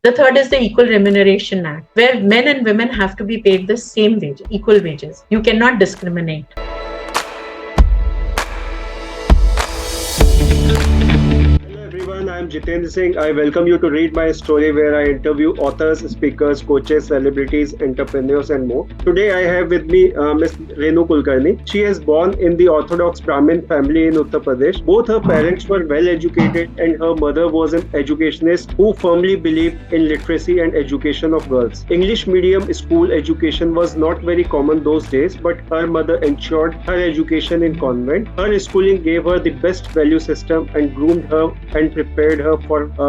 The third is the Equal Remuneration Act, where men and women have to be paid the same wage, equal wages. You cannot discriminate. I'm Jitendra Singh. I welcome you to Read My Story, where I interview authors, speakers, coaches, celebrities, entrepreneurs, and more. Today, I have with me Ms. Renu Kulkarni. She is born in the orthodox Brahmin family in Uttar Pradesh. Both her parents were well educated, and her mother was an educationist who firmly believed in literacy and education of girls. English medium school education was not very common those days, but her mother ensured her education in convent. Her schooling gave her the best value system and groomed her and prepared her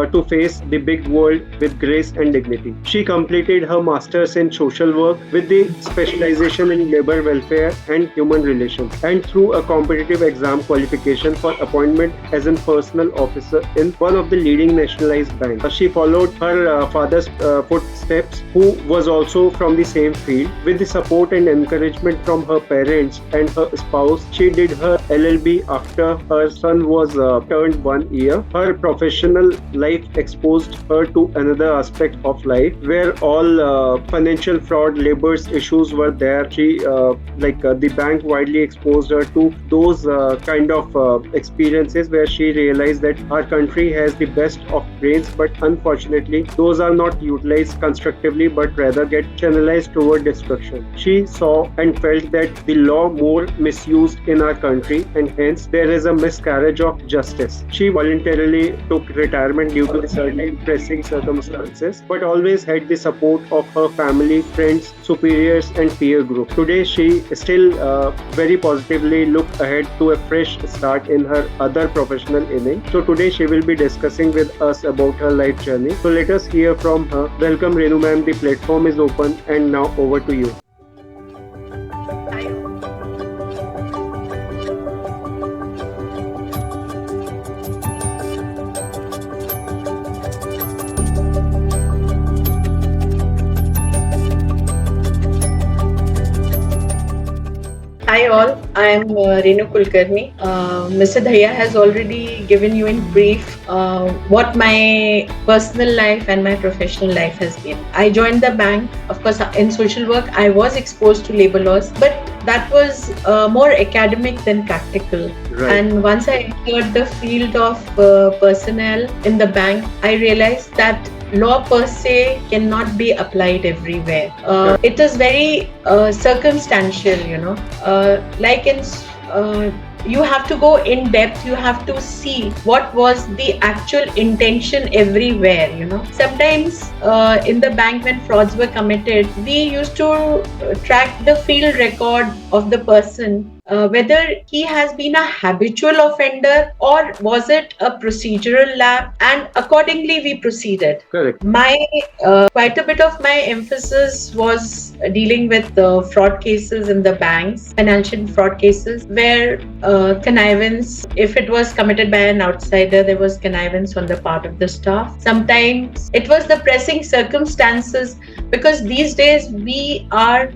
to face the big world with grace and dignity. She completed her master's in social work with the specialization in labor welfare and human relations, and through a competitive exam qualification for appointment as a personal officer in one of the leading nationalized banks. She followed her father's footsteps, who was also from the same field. With the support and encouragement from her parents and her spouse, she did her LLB after her son was turned 1 year. Her professional life exposed her to another aspect of life where all financial fraud, labor issues were there. She, the bank widely exposed her to those kind of experiences where she realized that our country has the best of brains, but unfortunately, those are not utilized constructively but rather get channelized toward destruction. She saw and felt that the law more misused in our country, and hence there is a miscarriage of justice. She voluntarily took retirement due to certain pressing circumstances, but always had the support of her family, friends, superiors, and peer group. Today, she still very positively look ahead to a fresh start in her other professional innings. So today, she will be discussing with us about her life journey. So let us hear from her. Welcome, Renu ma'am. The platform is open, and now over to you. Hi all, I am Renu Kulkarni. Mr. Dhaya has already given you in brief what my personal life and my professional life has been. I joined the bank. Of course, in social work, I was exposed to labor laws, but that was more academic than practical. Right. And once I entered the field of personnel in the bank, I realized that law per se cannot be applied everywhere. It is very circumstantial, you have to go in depth, you have to see what was the actual intention everywhere, Sometimes in the bank when frauds were committed, we used to track the field record of the person, whether he has been a habitual offender or was it a procedural lapse, and accordingly we proceeded. Correct. Quite a bit of my emphasis was dealing with fraud cases in the banks, financial fraud cases, where connivance, if it was committed by an outsider, there was connivance on the part of the staff. Sometimes it was the pressing circumstances, because these days we are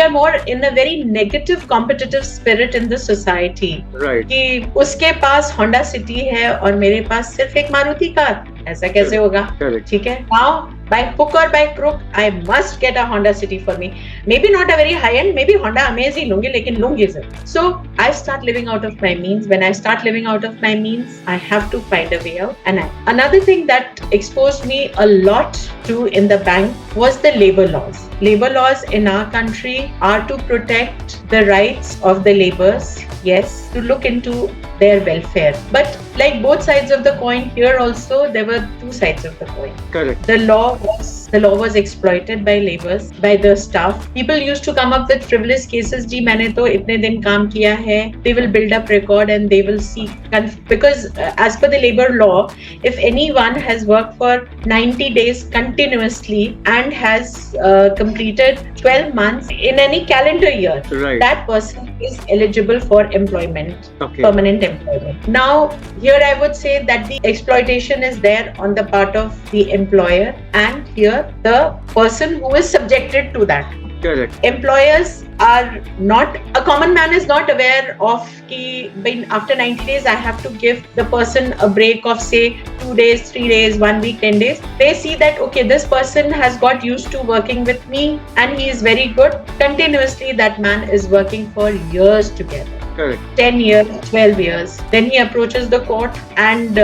more in a very negative competitive spirit in the society. Right. कि उसके पास Honda City है और मेरे पास सिर्फ एक Maruti car, ऐसा कैसे होगा? ठीक है? Now, by hook or by crook, I must get a Honda City for me. Maybe not a very high end, maybe Honda Amaze ही लूंगी, लेकिन लूंगी ज़रूर. So I start living out of my means. When I start living out of my means, I have to find a way out. And another thing that exposed me a lot to in the bank was the labor laws. Labor laws in our country are to protect the rights of the laborers, yes, to look into their welfare. But like both sides of the coin, here also there were two sides of the coin. Correct. The law was exploited by laborers, by the staff. People used to come up with frivolous cases. जी मैंने तो इतने दिन काम किया है. They will build up record and they will seek, because as per the labor law, if anyone has worked for 90 days continuously and has completed 12 months in any calendar year, right, that person is eligible for employment, okay, permanent employment. Now, here I would say that the exploitation is there on the part of the employer, and here the person who is subjected to that. Correct. Employers are not, a common man is not aware of ki after 90 days I have to give the person a break of say 2 days, 3 days, 1 week, 10 days. They see that okay, this person has got used to working with me and he is very good. Continuously that man is working for years together. Correct. 10 years, 12 years. Then he approaches the court and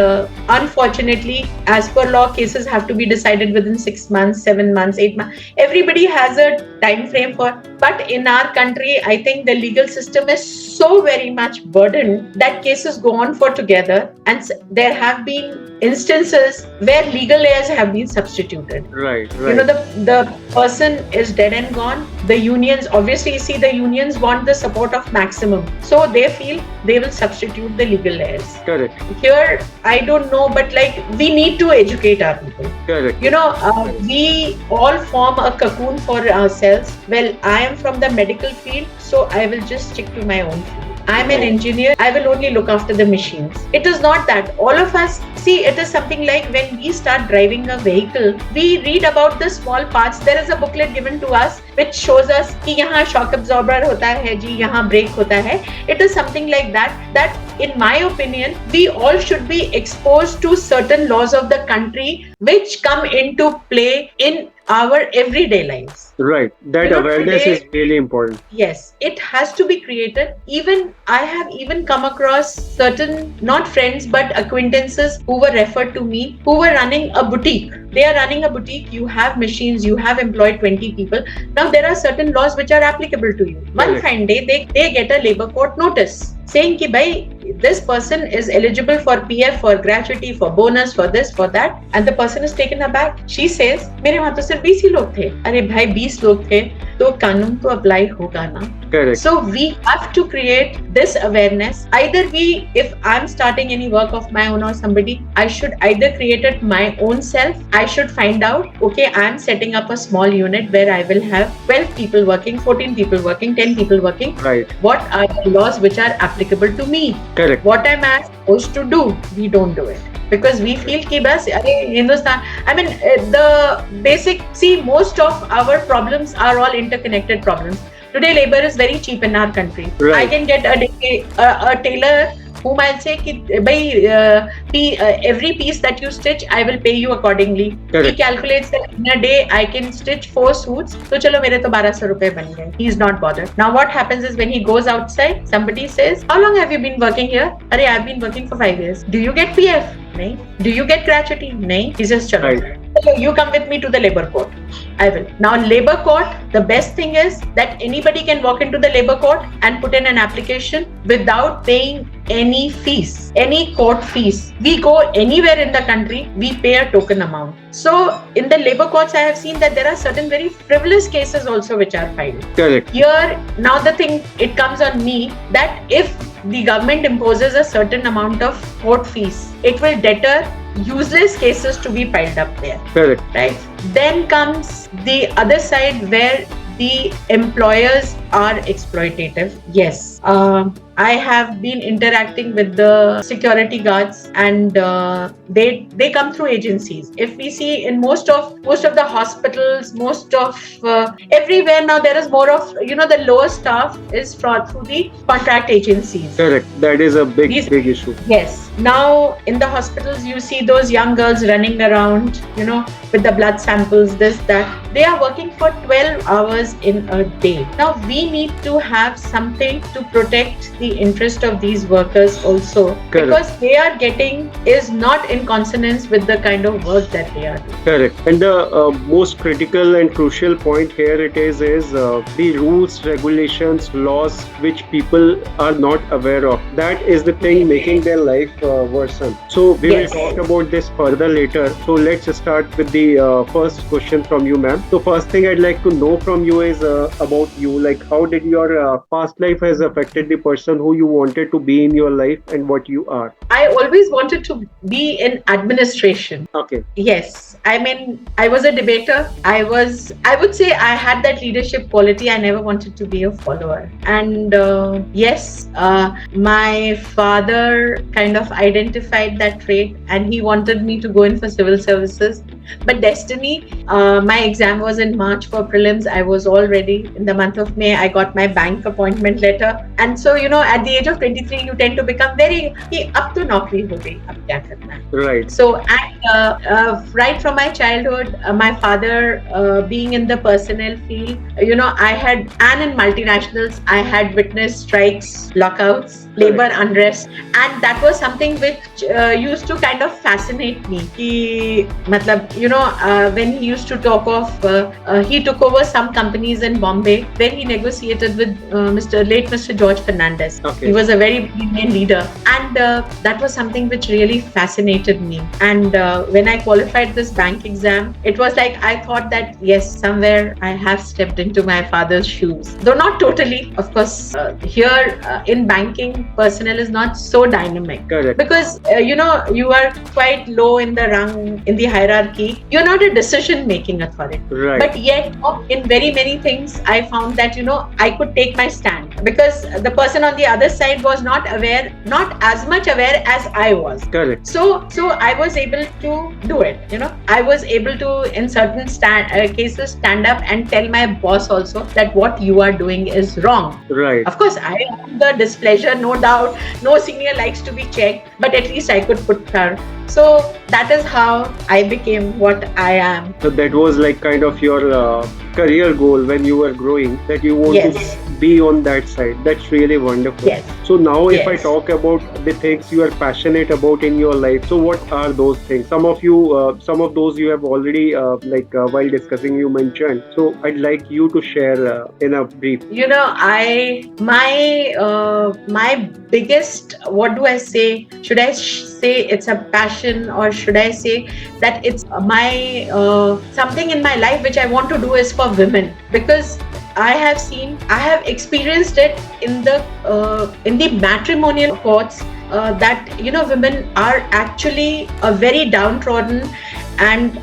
unfortunately, as per law, cases have to be decided within 6 months, 7 months, 8 months. Everybody has a time frame for, but in our country, I think the legal system is so very much burdened that cases go on for together, and there have been instances where legal layers have been substituted. Right. You know, the person is dead and gone. The unions, obviously, see, the unions want the support of maximum. So they feel they will substitute the legal layers. Correct. Here, I don't know, but like we need to educate our people. Correct. You know, we all form a cocoon for ourselves. Well, I am from the medical field, so I will just stick to my own field. I'm an engineer. I will only look after the machines. It is not that. All of us, see, it is something like when we start driving a vehicle, we read about the small parts. There is a booklet given to us which shows us कि यहाँ shock absorber होता है जी, यहाँ brake होता है. It is something like that. That, in my opinion, we all should be exposed to certain laws of the country which come into play in our everyday lives. Right. That awareness is really important. Yes, it has to be created. Even I have even come across certain, not friends, but acquaintances who were referred to me, who were running a boutique. They are running a boutique. You have machines. You have employed 20 people. Now there are certain laws which are applicable to you. One fine day, they get a labor court notice saying कि भाई, this person is eligible for PF, for gratuity, for bonus, for this, for that, and the person is taken aback. She says, मेरे वहाँ तो सिर्फ 20 ही लोग थे. अरे भाई 20 लोग थे तो कानून तो अप्लाई होगा ना. Correct. So we have to create this awareness. Either we, if I'm starting any work of my own or somebody, I should either create it my own self. I should find out, okay, I'm setting up a small unit where I will have 12 people working, 14 people working, 10 people working. Right. What are the laws which are applicable to me? Correct. What am I supposed to do? We don't do it. Because we feel कि बस अरे Hindustan, I mean the basic, see, most of our problems are all interconnected problems. Today labor is very cheap in our country. Right. I can get a tailor whom I'll say कि भाई every piece that you stitch, I will pay you accordingly. Correct. He calculates that in a day I can stitch 4 suits. तो चलो मेरे तो 1200 रुपए बन गए. He is not bothered. Now what happens is when he goes outside, somebody says, how long have you been working here? अरे I've been working for 5 years. Do you get PF? नहीं. Do you get gratuity? नहीं. He says चलो. Right. So you come with me to the labor court. I will. Now labor court, the best thing is that anybody can walk into the labor court and put in an application without paying any fees, any court fees. We go anywhere in the country, we pay a token amount. So in the labor courts, I have seen that there are certain very frivolous cases also which are filed. Correct. Here, now the thing, it comes on me that if the government imposes a certain amount of court fees, it will deter useless cases to be piled up there. Correct. Right. Then comes the other side where the employers are exploitative. Yes. I have been interacting with the security guards and they come through agencies. If we see in most of the hospitals, most of everywhere now there is more of, the lower staff is through the contract agencies. Correct. That is a big issue. Yes. Now in the hospitals you see those young girls running around, with the blood samples, this, that. They are working for 12 hours in a day. Now we need to have something to protect the interest of these workers also. Correct. Because they are getting is not in consonance with the kind of work that they are doing. Correct. And the most critical and crucial point here it is the rules, regulations, laws which people are not aware of. That is the thing making their life worsen. So we will talk about this further later. So let's start with the first question from you, ma'am. So first thing I'd like to know from you is about you. Like, how did your past life has affected the person who you wanted to be in your life and what you are? I always wanted to be in administration. Okay. Yes. I mean, I was a debater. I would say I had that leadership quality. I never wanted to be a follower. And yes, my father kind of identified that trait and he wanted me to go in for civil services. But destiny, my exam was in March for prelims. I was all ready. In the month of May, I got my bank appointment letter. And so, at the age of 23, you tend to become very, ab to naukri ho gayi, ab kya karna hai? Right. So, right from my childhood, my father being in the personnel field, and in multinationals, I had witnessed strikes, lockouts, labor unrest, and that was something which used to kind of fascinate me. When he used to talk of, he took over some companies in Bombay where he negotiated with Mr. George Fernandez. Okay. He was a very brilliant leader, and that was something which really fascinated me. And when I qualified this bank exam, it was like I thought that yes, somewhere I have stepped into my father's shoes. Though not totally, of course. Here in banking, personnel is not so dynamic. Correct. Because you are quite low in the rung, in the hierarchy. You're not a decision-making authority. Right. But yet, in very many things, I found that I could take my stand because the person on the other side was not as much aware as I was. Correct. So I was able to do it. I was able to, in certain cases, stand up and tell my boss also that what you are doing is wrong. Right. Of course, I have the displeasure, no doubt. No senior likes to be checked, but at least I could put her. So that is how I became what I am. So that was like kind of your career goal when you were growing, that you want Yes. to be on that side. That's really wonderful. Yes. So now if I Yes. talk about the things you are passionate about in your life, so what are those things? Some of those you have already while discussing you mentioned. So I'd like you to share in a brief. My biggest, what do I say? Should I say it's a passion, or should I say that it's my something in my life which I want to do is for women? Because I have experienced it in the matrimonial courts that women are actually a very downtrodden and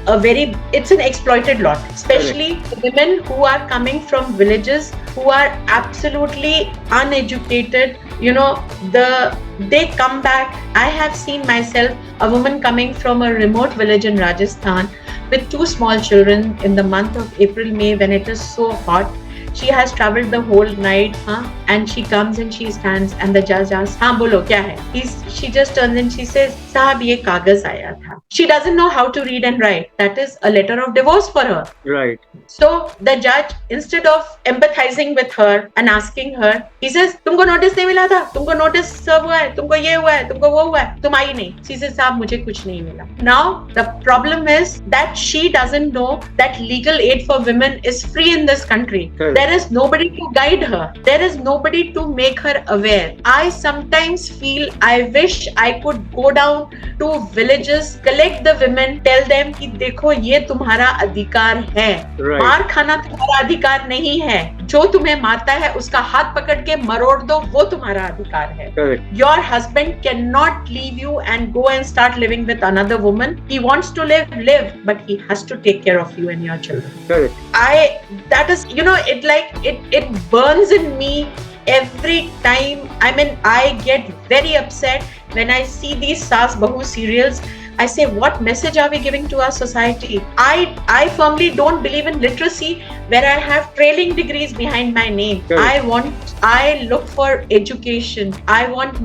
it's an exploited lot, especially women who are coming from villages, who are absolutely uneducated. They come back. I have seen myself, a woman coming from a remote village in Rajasthan with 2 small children in the month of April, May, when it is so hot. She has traveled the whole night, and she comes and she stands, and the judge asks, bolo, kya hai? She just turns and she says, Sahab, ye kagaz aaya tha. She doesn't know how to read and write. That is a letter of divorce for her. Right. So the judge, instead of empathizing with her and asking her, he says, तुमको notice नहीं मिला था? तुमको notice serve हुआ है? तुमको ये हुआ है? तुमको वो हुआ है? तुम आई नहीं. She says, साहब मुझे कुछ नहीं मिला. Now the problem is that she doesn't know that legal aid for women is free in this country. There is nobody to guide her. There is nobody to make her aware. I sometimes feel I wish I could go down to villages, collect the women, tell them कि देखो ये तुम्हारा अधिकार है. मार खाना तुम्हारा अधिकार नहीं है. जो तुम्हें मारता है उसका हाथ पकड़ के मरोड़ दो, वो तुम्हारा अधिकार है. Your husband cannot leave you and go and start living with another woman. He wants to live, but he has to take care of you and your children. It burns in me every time. I get very upset when I see these Saas Bahu serials. I say, what message are we giving to our society? I firmly don't believe in literacy where I have trailing degrees behind my name. I look for education. I want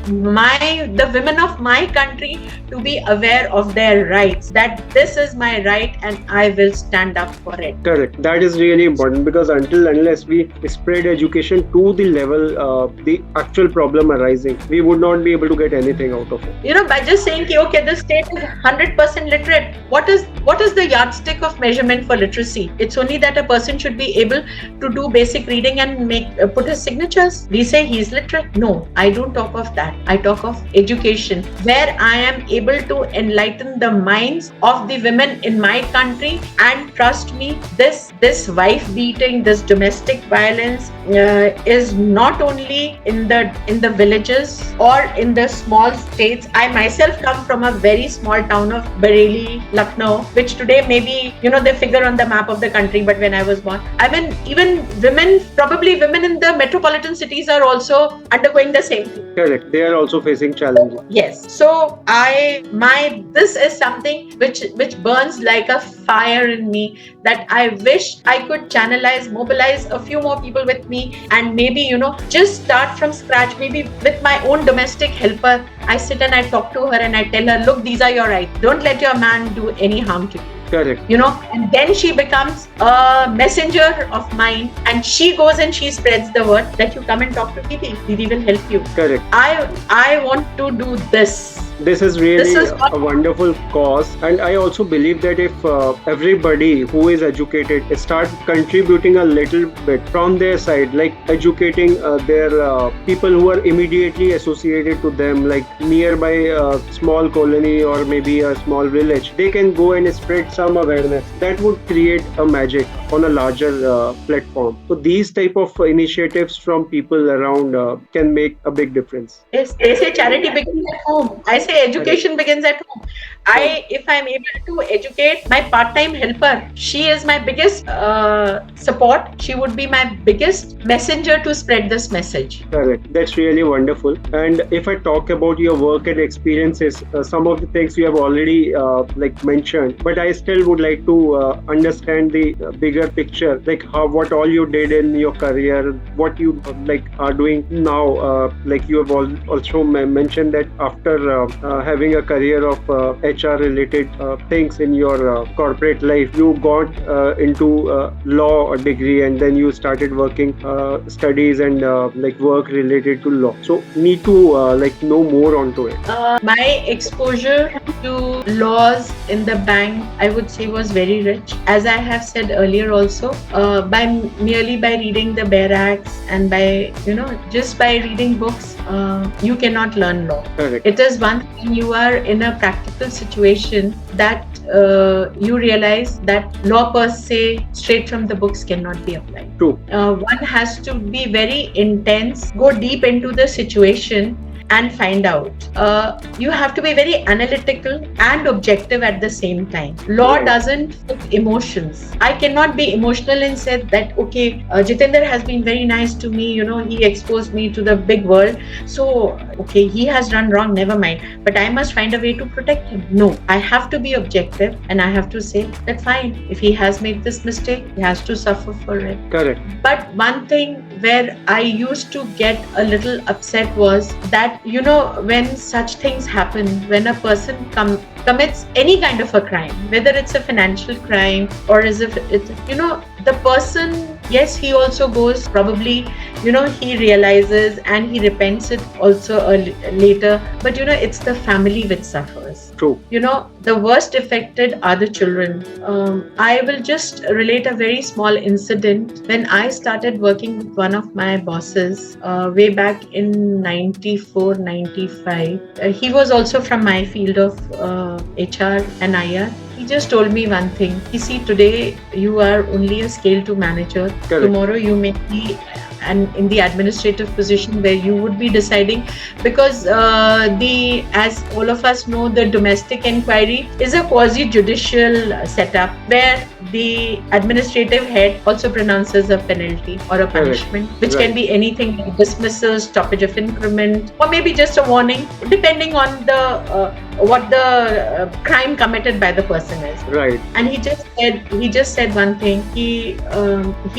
the women of my country to be aware of their rights, that this is my right and I will stand up for it. Correct. That is really important, because unless we spread education to the level the actual problem arising, we would not be able to get anything out of it. By just saying, okay, the state is 100% literate, what is the yardstick of measurement for literacy? It's only that a person should be able to do basic reading and put his signatures. We say he's literate. No, I don't talk of that. I talk of education, where I am able to enlighten the minds of the women in my country. And trust me, this wife beating, this domestic violence is not only in the villages or in the small states. I myself come from a very small town of Bareilly, Lucknow, which today maybe they figure on the map of the country, but when I was born, even women in the metropolitan cities are also undergoing the same thing. Correct. They are also facing challenges. Yes. So this is something which burns like a fire in me, that I wish I could channelize, mobilize a few more people with me, and maybe, just start from scratch. Maybe with my own domestic helper, I sit and I talk to her and I tell her, look, these are your rights. Don't let your man do any harm to you. Correct. And then she becomes a messenger of mine, and she goes and she spreads the word that you come and talk to Didi. Didi will help you. Correct. I want to do this. This is really a wonderful cause, and I also believe that if everybody who is educated start contributing a little bit from their side, like educating their people who are immediately associated to them, like nearby a small colony or maybe a small village, they can go and spread some awareness. That would create a magic on a larger platform. So these type of initiatives from people around can make a big difference. Yes, they say charity begins at home. I say education begins at home. If I'm able to educate my part-time helper, she is my biggest support. She would be my biggest messenger to spread this message. Correct. That's really wonderful. And if I talk about your work and experiences, some of the things you have already mentioned, but I still would like to understand the bigger picture, like what all you did in your career, what you are doing now. You have also mentioned that after having a career of HR related things in your corporate life, you got into law degree, and then you started working studies and work related to law. So need to know more onto it. My exposure to laws in the bank, I would say, was very rich. As I have said earlier also, merely by reading the Bare Acts and by just by reading books, you cannot learn law. Correct. It is one thing you are in a practical situation that you realize that law per se straight from the books cannot be applied. True. One has to be very intense, go deep into the situation and find out. You have to be very analytical and objective at the same time. Law doesn't fit emotions. I cannot be emotional and say that, okay, Jitendra has been very nice to me, he exposed me to the big world. So, okay, he has done wrong, never mind. But I must find a way to protect him. No, I have to be objective and I have to say that fine, if he has made this mistake, he has to suffer for it. Correct. But one thing where I used to get a little upset was that, when such things happen, when a person commits any kind of a crime, whether it's a financial crime or as if it's, the person, yes, he also goes, probably, he realizes and he repents it also later, but it's the family which suffers. True. The worst affected are the children. I will just relate a very small incident. When I started working with one of my bosses way back in 94, 95, he was also from my field of HR and IR. He just told me one thing. See, today you are only a scale 2 manager. Correct. Tomorrow you may be in the administrative position where you would be deciding, because as all of us know, the domestic inquiry is a quasi-judicial setup where the administrative head also pronounces a penalty or a punishment, which can be anything like dismissal, stoppage of increment, or maybe just a warning, depending on the what the crime committed by the person is. Right. And he just said one thing. He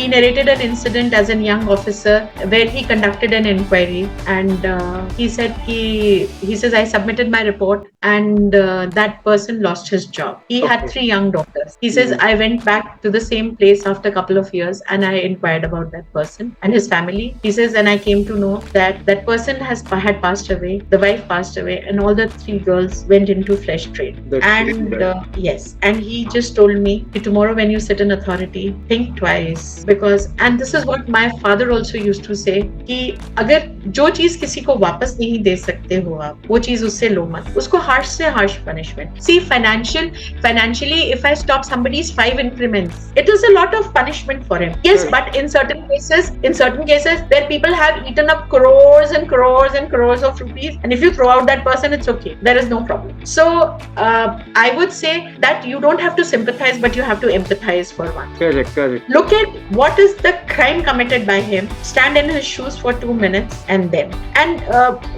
narrated an incident as a young officer where he conducted an inquiry, and he said he says, I submitted my report and that person lost his job. He had 3 young daughters. He says, I went back to the same place after a couple of years and I inquired about that person and his family. He says, and I came to know that that person had passed away, the wife passed away, and all the 3 girls went into flesh trade. Yes, and he just told me, tomorrow when you sit in authority, think twice, because, and this is what my father also used to say, कि अगर जो चीज किसी को वापस नहीं दे सकते हो आप, वो चीज उससे लो मत, उसको harsh से harsh punishment. See, financially, if I stop somebody's 5 increments, it is a lot of punishment for him. Yes, but in certain cases where people have eaten up crores and crores and crores of rupees, and if you throw out that person, it's okay. There is no problem. So I would say that you don't have to sympathize, but you have to empathize for one. Correct. Look at what is the crime committed by him, stand in his shoes for 2 minutes, and then. And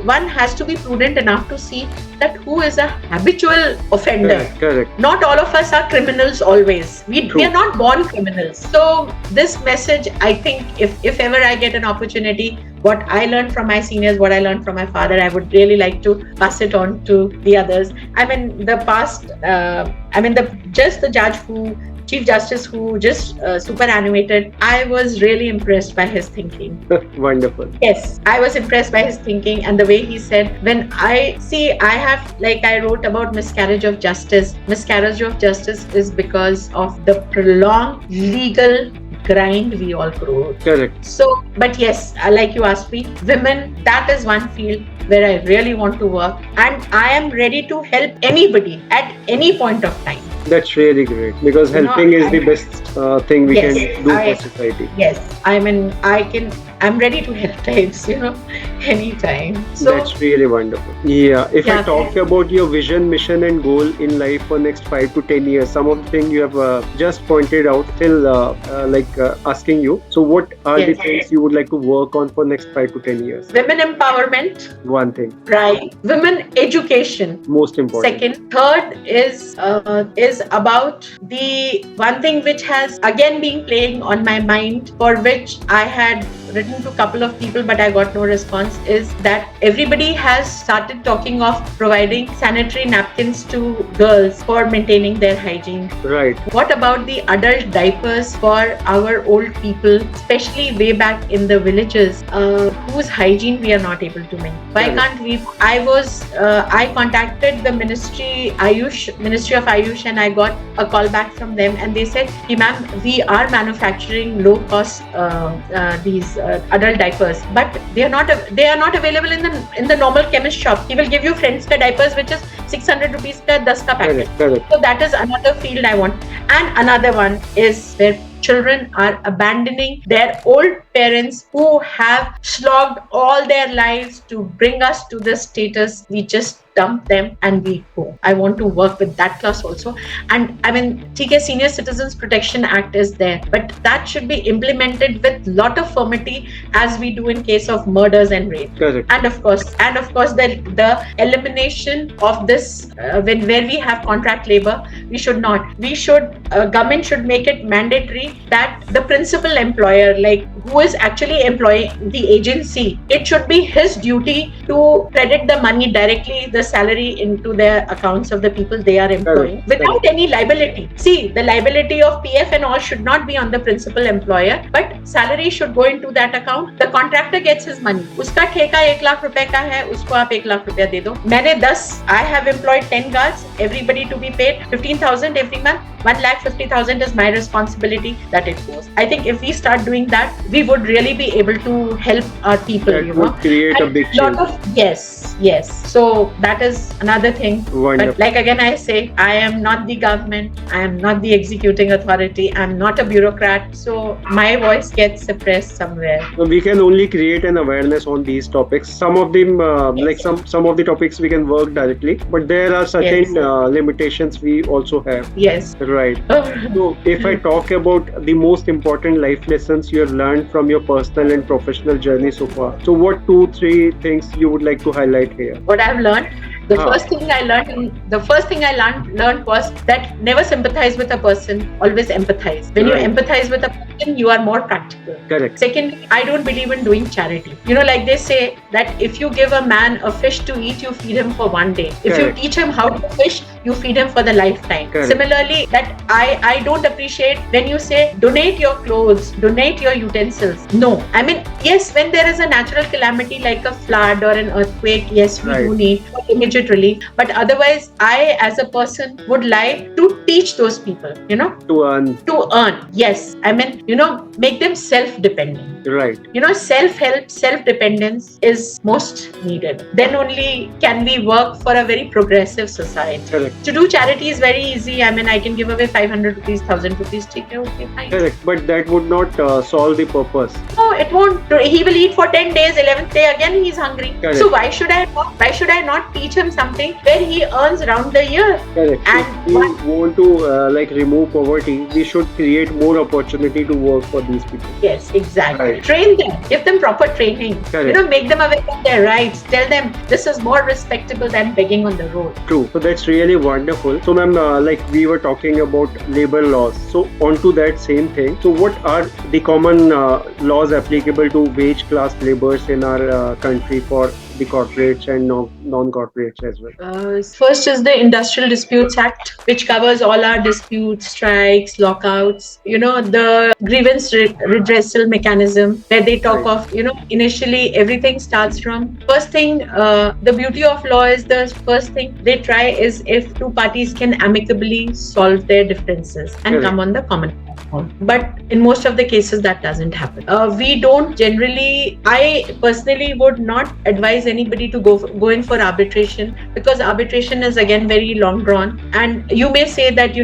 one has to be prudent enough to see that who is a habitual offender. Correct. Not all of us are criminals always. We are not born criminals. So this message, I think, if ever I get an opportunity, what I learned from my seniors, what I learned from my father, I would really like to pass it on to the others. I mean, the past, the judge who, Chief Justice who just superannuated, I was really impressed by his thinking. Wonderful. Yes, I was impressed by his thinking and the way he said, when I have, like I wrote about miscarriage of justice. Miscarriage of justice is because of the prolonged legal grind we all grow. Correct. So, but yes, like you asked me, women, that is one field where I really want to work, and I am ready to help anybody at any point of time. That's really great, because helping is the best thing we can do for society. Yes, I'm ready to help types, anytime. So that's really wonderful. Yeah, if I talk about your vision, mission and goal in life for next 5 to 10 years, some of the things you have just pointed out, still asking you. So what are the things you would like to work on for next 5 to 10 years? Women empowerment. One thing. Right. Women education. Most important. Second. Third is about the one thing which has again been playing on my mind, for which I had written to a couple of people but I got no response, is that everybody has started talking of providing sanitary napkins to girls for maintaining their hygiene. Right. What about the adult diapers for our old people, especially way back in the villages, whose hygiene we are not able to maintain? Why can't we? I contacted the Ministry of Ayush, and I got a call back from them, and they said, ma'am, we are manufacturing low cost these adult diapers, but they are not available in the normal chemist shop. He will give you Friends ka diapers, which is 600 rupees ka 10 ka packet. Correct. So that is another field I want. And another one is where children are abandoning their old parents who have slogged all their lives to bring us to this status. We just dump them and we go. I want to work with that class also. And I mean, Senior Citizens Protection Act is there, but that should be implemented with lot of firmity, as we do in case of murders and rape. Correct. And of course, the elimination of this where we have contract labor. Government should make it mandatory that the principal employer, like who is actually employing the agency, it should be his duty to credit the money directly, the salary, into their accounts of the people they are employing without any liability. See, the liability of PF and all should not be on the principal employer, but salary should go into that account. The contractor gets his money. Uska ठेका 1 लाख रुपए का है, उसको आप 1 लाख रुपया दे दो. I have employed 10 guards, everybody to be paid 15,000 every month. 1,50,000 is my responsibility that it goes. I think if we start doing that, we would really be able to help our people. That would create a big change. Yes. So that is another thing. Wonderful. But like again I say, I am not the government. I am not the executing authority. I am not a bureaucrat. So my voice gets suppressed somewhere. We can only create an awareness on these topics. Some of them, some of the topics we can work directly, but there are certain limitations we also have. Yes. Right. So if I talk about the most important life lessons you have learned from your personal and professional journey so far, so what 2-3 things you would like to highlight here? What I've learned? The first thing I learned was that never sympathize with a person, always empathize. When you empathize with a person, you are more practical. Correct. Secondly, I don't believe in doing charity. Like they say that if you give a man a fish to eat, you feed him for one day. If you teach him how to fish, you feed him for the lifetime. Correct. Similarly, that I don't appreciate when you say donate your clothes, donate your utensils. No. I mean, yes, when there is a natural calamity like a flood or an earthquake, yes, we do need immediately. But otherwise, I as a person would like to teach those people, To earn. Yes. I mean, make them self-dependent. Right. Self-help, self-dependence is most needed. Then only can we work for a very progressive society. Correct. To do charity is very easy. I mean, I can give away 500 rupees, 1000 rupees. Okay, fine. Correct. But that would not solve the purpose. No, it won't. He will eat for 10 days, 11th day again he is hungry. Correct. So why should I not teach him him something where he earns round the year. Correct. And if we want to remove poverty, we should create more opportunity to work for these people. Yes, exactly. Train them, give them proper training. Correct. Make them aware of their rights. Tell them this is more respectable than begging on the road. True. So that's really wonderful. So ma'am, we were talking about labor laws. So onto that same thing. So what are the common laws applicable to wage class laborers in our country for the corporates and non-corporates as well? First is the Industrial Disputes Act, which covers all our disputes, strikes, lockouts, the grievance redressal mechanism, where they talk of, initially everything starts from first thing. The beauty of law is the first thing they try is if two parties can amicably solve their differences and come on the common platform. But in most of the cases, that doesn't happen. We don't generally, I personally would not advise anybody to go in for arbitration, because arbitration is again very long drawn, and you may say that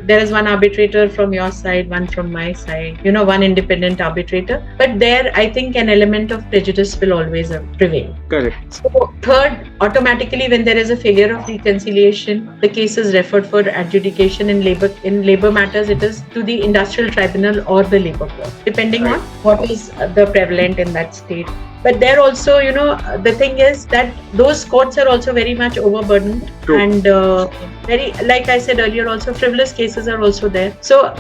there is one arbitrator from your side, one from my side, one independent arbitrator, but there I think an element of prejudice will always prevail. Correct. So third, automatically when there is a failure of reconciliation, the case is referred for adjudication in labor matters. It is to the industrial tribunal or the labor court, depending on what is the prevalent in that state. But there also, the thing is that those courts are also very much overburdened. True. And very, like I said earlier, also frivolous cases are also there. So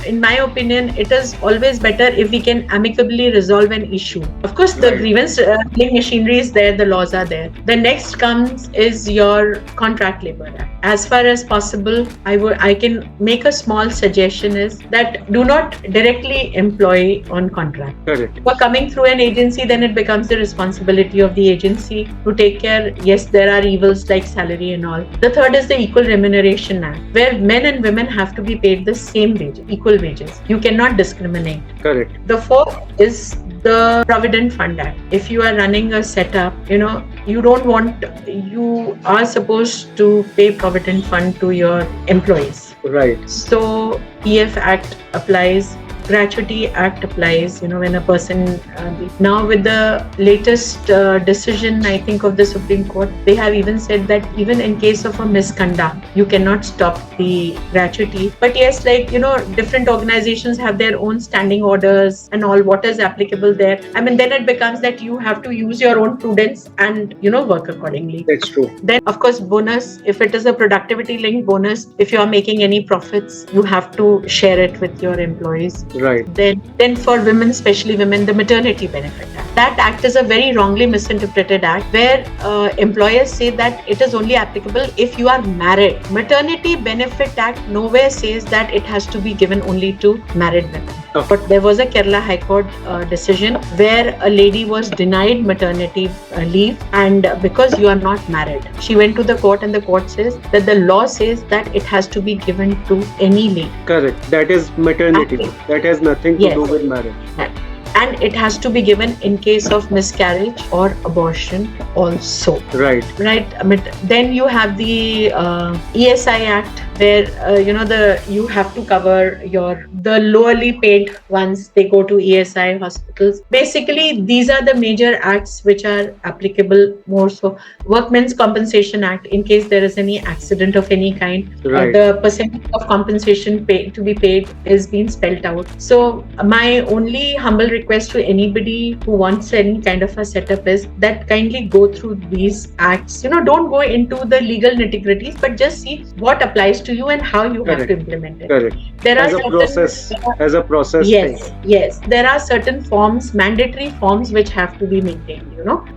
in my opinion, it is always better if we can amicably resolve an issue. Of course, the grievance machinery is there, the laws are there. The next comes is your Contract Labor Act. As far as possible, I can make a small suggestion is that do not directly employ on contract. Correct. For coming through an agency, then it becomes the responsibility of the agency to take care. Yes, there are evils like salary and all. The third is the Equal Remuneration Act, where men and women have to be paid the same wages, equal wages. You cannot discriminate. Correct. The fourth is the Provident Fund Act. If you are running a setup, you are supposed to pay Provident Fund to your employees. Right. So PF Act applies. Gratuity Act applies, when a person, now with the latest decision, I think, of the Supreme Court, they have even said that even in case of a misconduct, you cannot stop the gratuity. But yes, different organizations have their own standing orders and all, what is applicable there. Then it becomes that you have to use your own prudence and, work accordingly. That's true. Then, of course, bonus, if it is a productivity linked bonus, if you are making any profits, you have to share it with your employees. Right. Then for women, especially women, the Maternity Benefit Act. That act is a very wrongly misinterpreted act where employers say that it is only applicable if you are married. Maternity Benefit Act nowhere says that it has to be given only to married women. Oh. But there was a Kerala High Court decision where a lady was denied maternity leave, and because you are not married, she went to the court, and the court says that the law says that it has to be given to any lady. Correct. That is maternity. That has nothing to do with marriage. And it has to be given in case of miscarriage or abortion also. Right. Then you have the ESI Act, where you have to cover the lowly paid ones. They go to ESI hospitals. Basically, these are the major acts which are applicable more so. Workmen's Compensation Act, in case there is any accident of any kind, the percentage of compensation to be paid is being spelled out. So my only humble request to anybody who wants any kind of a setup is that kindly go through these acts. Don't go into the legal nitty-gritties, but just see what applies to you and how you have to implement it. Correct. As a process. Yes. There are certain forms, mandatory forms, which have to be maintained.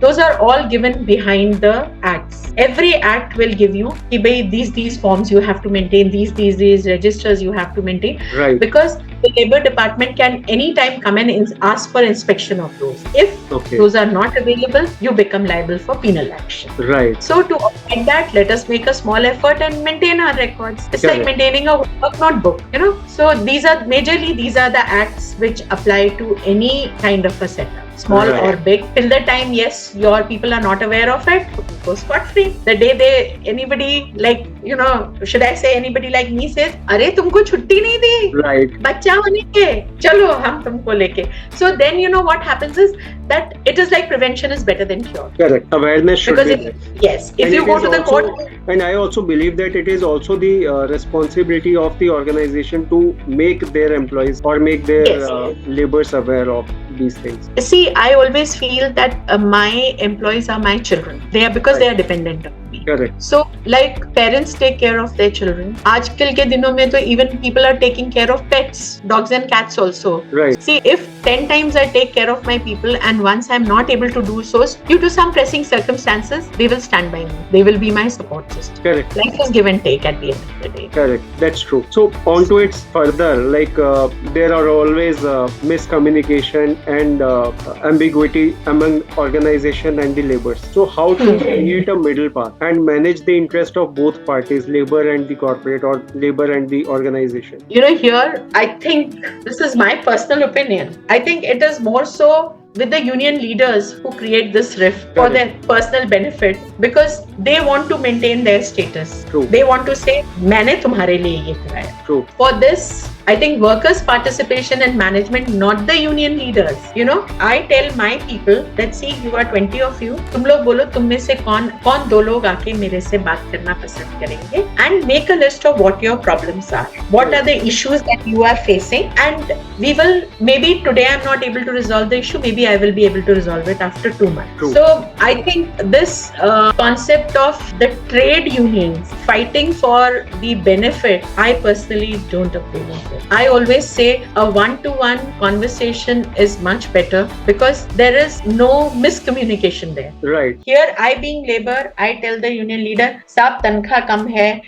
Those are all given behind the acts. Every act will give you these forms you have to maintain, these registers you have to maintain. Right. Because the Labor Department can anytime come and ask for inspection of those. If those are not available, you become liable for penal action. Right. So to avoid that, let us make a small effort and maintain our records. It's like maintaining a work notebook, So these are the acts which apply to any kind of a setup. small or big. Till the time, yes, your people are not aware of it, you go scot-free. The day anybody like, should I say anybody like me says, अरे तुमको छुट्टी नहीं दी, बच्चा होने के, चलो हम तुमको लेके. So then what happens is that it is like prevention is better than cure. Correct. Awareness should be there. Yes. If you go to the court. And I also believe that it is also the responsibility of the organization to make their employees or make their laborers aware of these things. See, I always feel that my employees are my children. They are because they are dependent on me. Correct. So, like parents take care of their children. आजकल के दिनों में तो even people are taking care of pets, dogs and cats also. Right. See, if 10 times I take care of my people and once I'm not able to do so due to some pressing circumstances, they will stand by me. They will be my support system. Correct. Life is give and take at the end of the day. Correct. That's true. So on to its further, like there are always miscommunication and ambiguity among organization and the laborers. So how to create a middle path and manage the interest of both parties, labor and the corporate or labor and the organization? Here, I think this is my personal opinion. I think it is more so with the union leaders who create this rift for their personal benefit because they want to maintain their status. True. They want to say, मैंने तुम्हारे लिए ये कराया. True. For this, I think workers' participation and management, not the union leaders. I tell my people that see, you are 20 of you. तुम लोग बोलो तुम में से कौन 2 लोग आके मेरे से बात करना पसंद करेंगे and make a list of what your problems are. What are the issues that you are facing, and we will, maybe today I'm not able to resolve the issue, maybe I will be able to resolve it after 2 months. True. So I think this concept of the trade unions fighting for the benefit, I personally don't approve of. I always say a one-to-one conversation is much better because there is no miscommunication there. Right. Here, I being labor, I tell the union leader, "Saab tankha kam hai,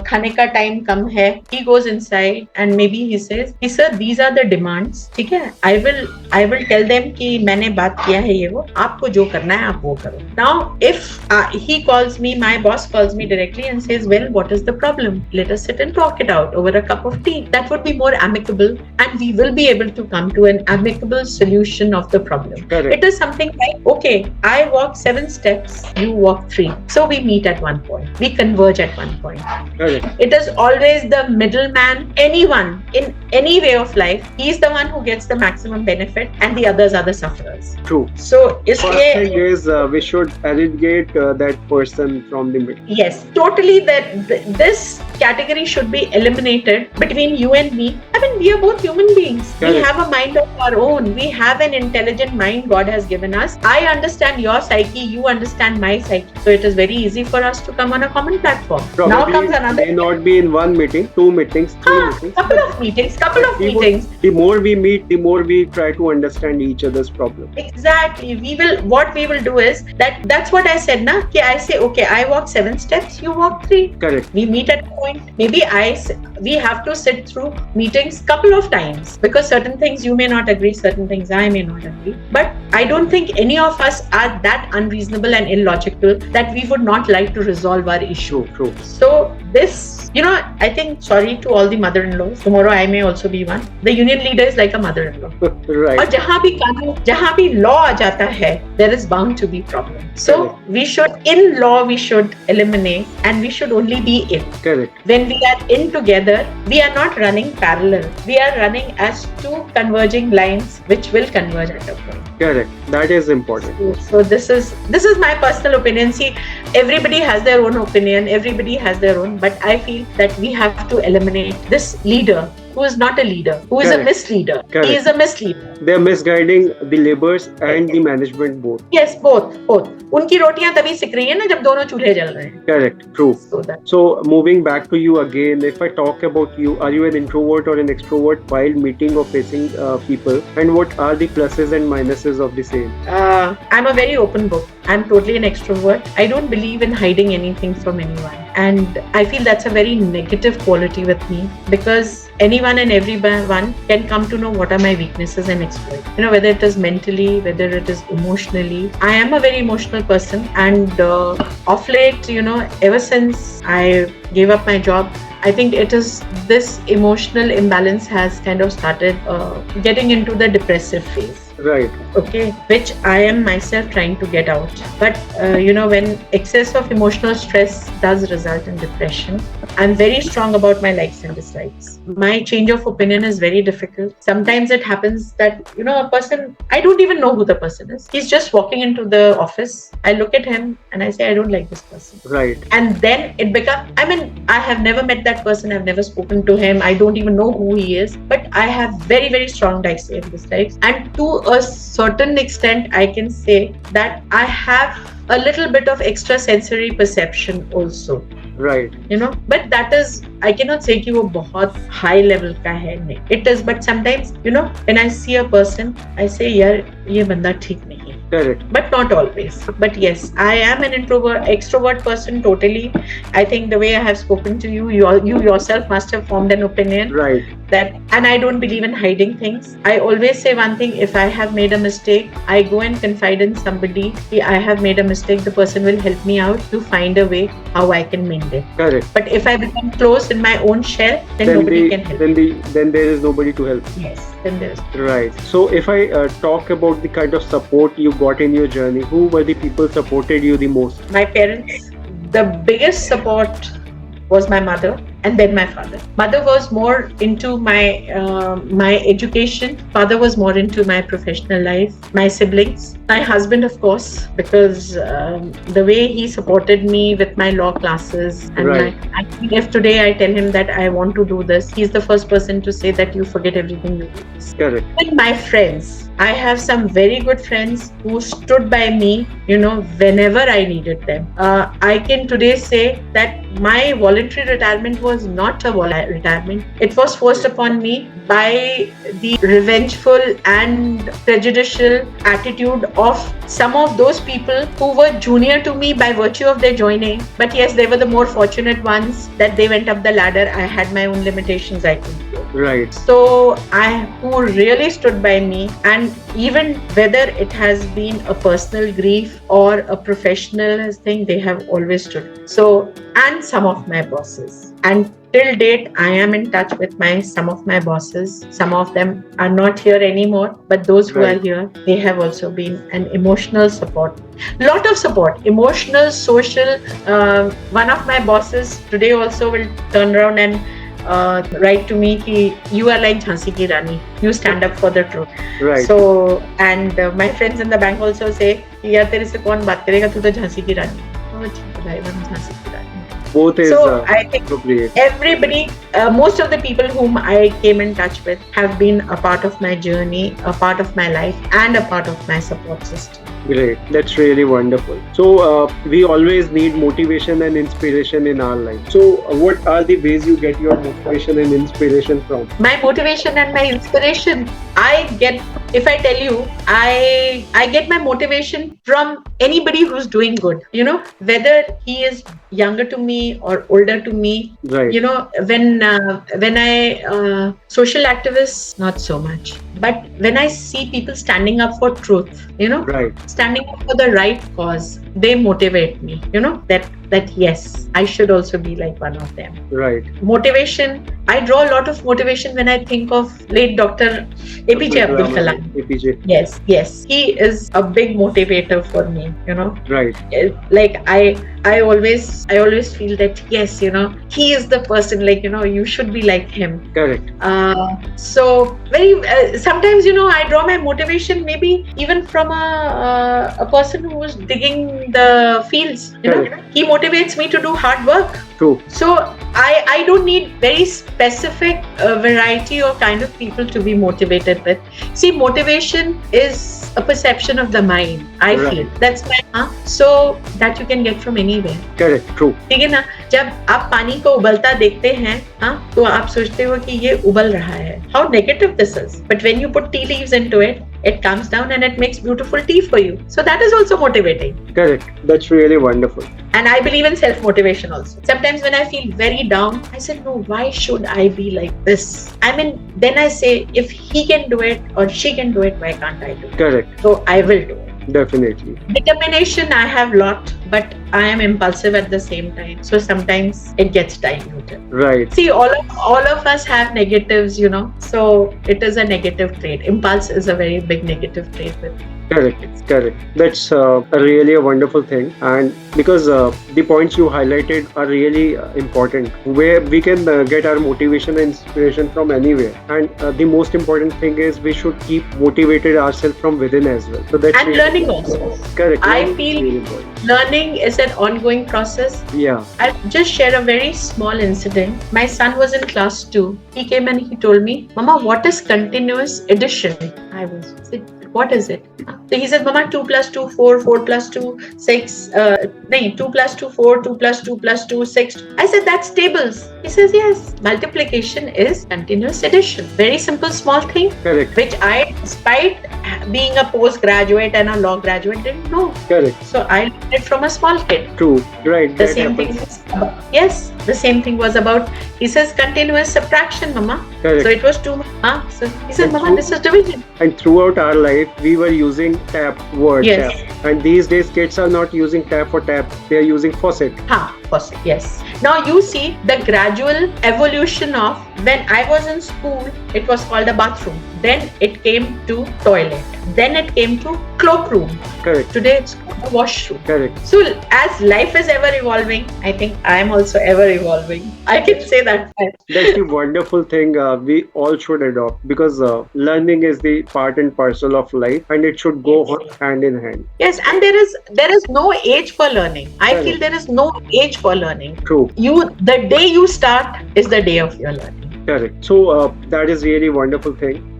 khane ka time kam hai." He goes inside and maybe he says, "Sir, these are the demands." ठीक है? I will tell them कि मैंने बात किया है ये वो, आपको जो करना है आप वो करो. Now, if he calls me, my boss calls me directly and says, "Well, what is the problem? Let us sit and talk it out over a cup of tea." That would be more amicable and we will be able to come to an amicable solution of the problem. Correct. It is something like, okay, I walk 7 steps, you walk 3. So we meet at one point. We converge at one point. Correct. It is always the middleman, anyone in any way of life, he is the one who gets the maximum benefit and the others are the sufferers. True. So first thing is we should eradicate that person from the middle. Yes, totally. That this category should be eliminated between you and me. I mean, we are both human beings. Correct. We have a mind of our own. We have an intelligent mind God has given us. I understand your psyche, you understand my psyche. So it is very easy for us to come on a common platform. Probably now comes another. May not be in one meeting, 2 meetings, 3 meetings. Couple of meetings. The more we meet, the more we try to understand each other's problem. Exactly. What we will do is that's what I said, na? I say, okay, I walk 7 steps, you walk 3. Correct. We meet at a point. Maybe we have to sit through meetings couple of times because certain things you may not agree, certain things I may not agree. But I don't think any of us are that unreasonable and illogical that we would not like to resolve our issue. True. So this, I think, sorry to all the mother-in-laws, tomorrow I may also be one. The union leader is like a mother-in-law. Right. और जहाँ भी law आ जाता है, there is bound to be problem. So we should eliminate and we should only be in. Correct. When we are in together, we are not running parallel. We are running as 2 converging lines which will converge at a point. Correct. That is important. So this is my personal opinion. See, everybody has their own opinion. Everybody has their own. But I feel that we have to eliminate this leader who is not a leader, who is a misleader. Correct. He is a misleader. They are misguiding the laborers and the management both. Yes, both. उनकी रोटियां तभी सिक रही है ना जब दोनों चूल्हे जल रहे हैं. Correct. True. So moving back to you again, if I talk about you, are you an introvert or an extrovert while meeting or facing people? And what are the pluses and minuses of the same? I'm a very open book. I'm totally an extrovert. I don't believe in hiding anything from anyone. And I feel that's a very negative quality with me because anyone and everyone can come to know what are my weaknesses and exploit. Whether it is mentally, whether it is emotionally. I am a very emotional person and of late, ever since I gave up my job, I think it is this emotional imbalance has kind of started getting into the depressive phase. Right. Okay, which I am myself trying to get out. But when excess of emotional stress does result in depression, I'm very strong about my likes and dislikes. My change of opinion is very difficult. Sometimes it happens that a person, I don't even know who the person is. He's just walking into the office. I look at him and I say, I don't like this person. Right. And then it becomes, I have never met that person. I've never spoken to him. I don't even know who he is. But I have very, very strong likes and dislikes. And to a certain extent, I can say that I have a little bit of extra sensory perception also. Right. But that is, I cannot say कि वो बहुत high level का है नहीं. It is, but sometimes, when I see a person, I say, यार ये बंदा ठीक नहीं है. Correct. But not always. But yes, I am an extrovert person totally. I think the way I have spoken to you, you yourself must have formed an opinion. Right. And I don't believe in hiding things. I always say one thing: if I have made a mistake, I go and confide in somebody. I have made a mistake. The person will help me out to find a way how I can mend it. Correct. But if I become closed in my own shell, then nobody can help. Then there is nobody to help. Yes, then there is. Right. So if I talk about the kind of support you got in your journey, who were the people supported you the most? My parents. The biggest support was my mother, and then my father. Mother was more into my education. Father was more into my professional life. My siblings. My husband, of course, because the way he supported me with my law classes. And right. I think if today I tell him that I want to do this, he's the first person to say that you forget everything you do. Correct. And my friends. I have some very good friends who stood by me, whenever I needed them. I can today say that my voluntary retirement was not a voluntary retirement. It was forced upon me by the revengeful and prejudicial attitude of some of those people who were junior to me by virtue of their joining. But yes, they were the more fortunate ones that they went up the ladder. I had my own limitations, I think. Right. So who really stood by me, and even whether it has been a personal grief or a professional thing, they have always stood. So, and some of my bosses. And till date, I am in touch with some of my bosses. Some of them are not here anymore, but those who right. are here, they have also been an emotional support. Lot of support, emotional, social. One of my bosses today also will turn around and write to me ki you are like Jhansi ki Rani, you stand up for the truth. Right. So, and my friends in the bank also say yaar tere se kaun baat karega, tu to Jhansi ki Rani. Oh, theek hai bhai, I'm Jhansi ki Rani. Both is so I think appropriate. Everybody, most of the people whom I came in touch with have been a part of my journey, a part of my life, and a part of my support system. Great. That's really wonderful. So we always need motivation and inspiration in our life. So what are the ways you get your motivation and inspiration from? My motivation and my inspiration, I get, if I tell you, I get my motivation from anybody who's doing good. Whether he is younger to me or older to me. Right. When I social activists, not so much. But when I see people standing up for truth, right. standing up for the right cause, they motivate me, that yes, I should also be like one of them. Right. Motivation, I draw a lot of motivation when I think of late Dr. APJ Abdul Kalam. APJ. Yes. He is a big motivator for me, Right. Like I always feel that yes, he is the person, like, you should be like him. Correct. So very sometimes, I draw my motivation maybe even from a person who is digging the fields. He motivates me to do hard work. True. So I don't need very specific variety or kind of people to be motivated with. See, motivation is a perception of the mind. I feel that's my so that you can get from anywhere. Correct. True. ठीक है ना? जब आप पानी को उबलता देखते हैं, तो आप सोचते हो कि ये उबल रहा है. How negative this is. But when you put tea leaves into it, it comes down and it makes beautiful tea for you. So that is also motivating. Correct. That's really wonderful. And I believe in self-motivation also. Sometimes when I feel very down, I said, no, why should I be like this? Then I say, if he can do it or she can do it, why can't I do it? Correct. So I will do it. Definitely. Determination, I have lot, but I am impulsive at the same time. So sometimes it gets diluted. Right. See, all of us have negatives, So it is a negative trait. Impulse is a very big negative trait with me. Correct, correct. That's really a wonderful thing, and because the points you highlighted are really important, where we can get our motivation and inspiration from anywhere. And the most important thing is we should keep motivated ourselves from within as well. So that's And really learning also. correct. I Learning is feel really important. learning is an ongoing process. Yeah. I'll just share a very small incident. My son was in class 2. He came and he told me, Mama, what is continuous addition? I said, what is it? So he said, Mama, 2 plus 2, 4, 4 plus 2, 6, 2 plus 2, 4, 2 plus 2 plus 2, 6. I said, that's tables. He says, yes. Multiplication is continuous addition. Very simple, small thing. Correct. Which I, despite being a postgraduate and a law graduate, didn't know. Correct. So I learned it from a small kid. True. Right. The same thing was yes. The same thing was about. He says continuous subtraction, Mama. Correct. So it was 2. So he said, Mama, this is division. And throughout our life, we were using tap word. Yes. Tap. And these days, kids are not using tap for tap. They are using faucet. Faucet. Yes. Now you see the gradual evolution of when I was in school, it was called a bathroom. Then it came to toilet. Then it came to cloakroom. Correct. Today it's called a washroom. Correct. So as life is ever evolving, I think I am also ever evolving. I can say that. That's the wonderful thing we all should adopt, because learning is the part and parcel of life, and it should go hand in hand. Yes, and there is no age for learning. I feel there is no age for learning. True. The day you start is the day of your learning. Correct. So that is really wonderful thing.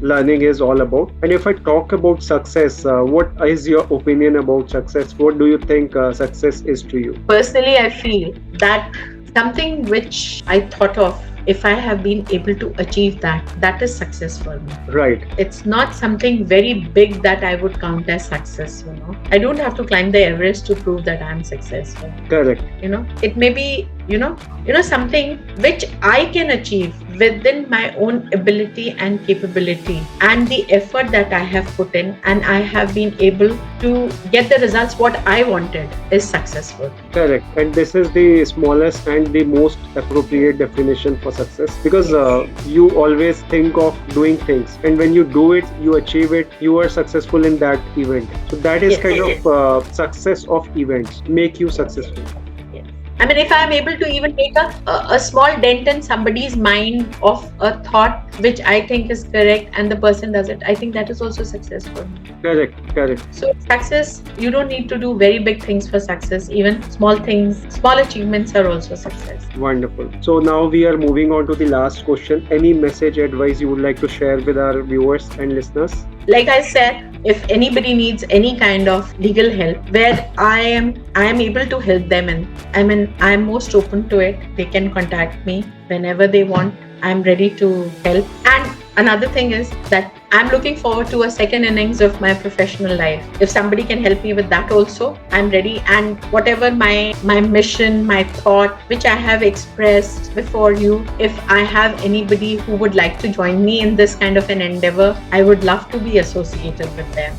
Learning is all about. And if I talk about success, what is your opinion about success? What do you think success is to you? Personally, I feel that something which I thought of, if I have been able to achieve that is success for me. Right. It's not something very big that I would count as success, I don't have to climb the Everest to prove that I'm successful. Correct. It may be, something which I can achieve within my own ability and capability and the effort that I have put in, and I have been able to get the results what I wanted is successful. Correct. And this is the smallest and the most appropriate definition for success, because you always think of doing things, and when you do it, you achieve it, you are successful in that event. So that is of success of events make you successful. I mean, if I'm able to even make a small dent in somebody's mind of a thought which I think is correct and the person does it, I think that is also successful. Correct. So success, you don't need to do very big things for success. Even small things, small achievements are also success. Wonderful. So now we are moving on to the last question. Any message, advice you would like to share with our viewers and listeners? Like I said, if anybody needs any kind of legal help where I am able to help them, and I'm most open to it, they can contact me whenever they want. I'm ready to help. And another thing is that I'm looking forward to a second innings of my professional life. If somebody can help me with that also, I'm ready. And whatever my mission, my thought, which I have expressed before you, if I have anybody who would like to join me in this kind of an endeavor, I would love to be associated with them.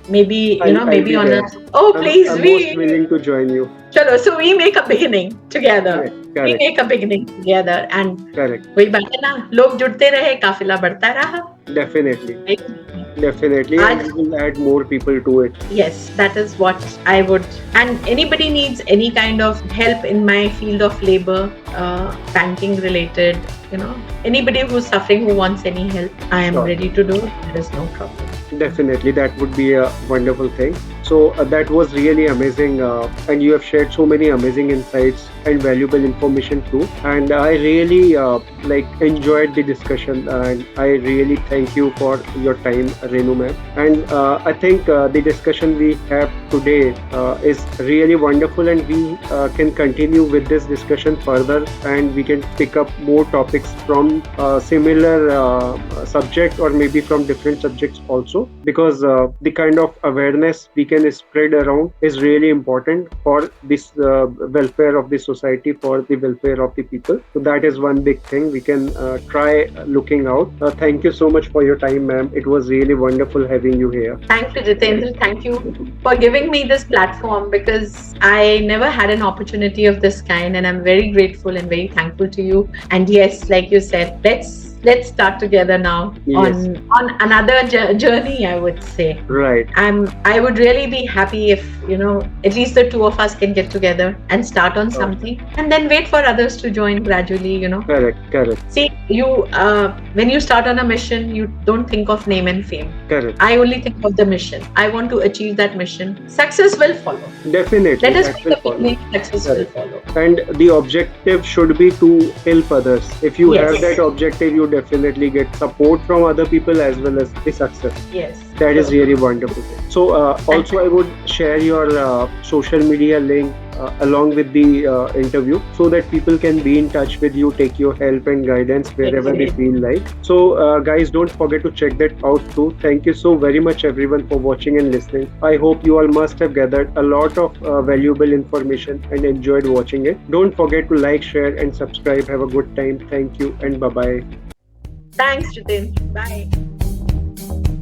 Maybe, maybe on a... Oh, please, I'm most willing to join you. Chalo, so we make a beginning together. Correct. We make a beginning together, and correct. वही बात है ना, लोग जुड़ते रहे, काफिला बढ़ता रहा. Definitely. Definitely. And we will add more people to it. Yes, that is what I would. And anybody needs any kind of help in my field of labor, banking related, anybody who's suffering, who wants any help, I am ready to do it. There is no problem. Definitely, that would be a wonderful thing. So that was really amazing, and you have shared so many amazing insights and valuable information too. And I really enjoyed the discussion, and I really thank you for your time, Renu ma'am. And I think the discussion we have today is really wonderful, and we can continue with this discussion further, and we can pick up more topics from similar subject, or maybe from different subjects also, because the kind of awareness we can spread around is really important for this welfare of the society. society for the welfare of the people. So that is one big thing we can try looking out. Thank you so much for your time, ma'am. It was really wonderful having you here. Thank you, Jitendra. Thank you for giving me this platform, because I never had an opportunity of this kind, and I'm very grateful and very thankful to you. And yes, like you said, let's start together now. Yes. on another journey, I would say. Right. I would really be happy if, at least the two of us can get together and start on something, and then wait for others to join gradually. Correct. See, when you start on a mission, you don't think of name and fame. Correct. I only think of the mission. I want to achieve that mission. Success will follow. Definitely. Let us make the beginning. Success will follow. And the objective should be to help others. If you have that objective, you definitely get support from other people as well as the success. Yes. That is really wonderful. So also I would share your social media link along with the interview, so that people can be in touch with you, take your help and guidance wherever they feel like. So guys, don't forget to check that out too. Thank you so very much everyone for watching and listening. I hope you all must have gathered a lot of valuable information and enjoyed watching it. Don't forget to like, share and subscribe. Have a good time. Thank you and bye-bye. Thanks, Jiten. Bye.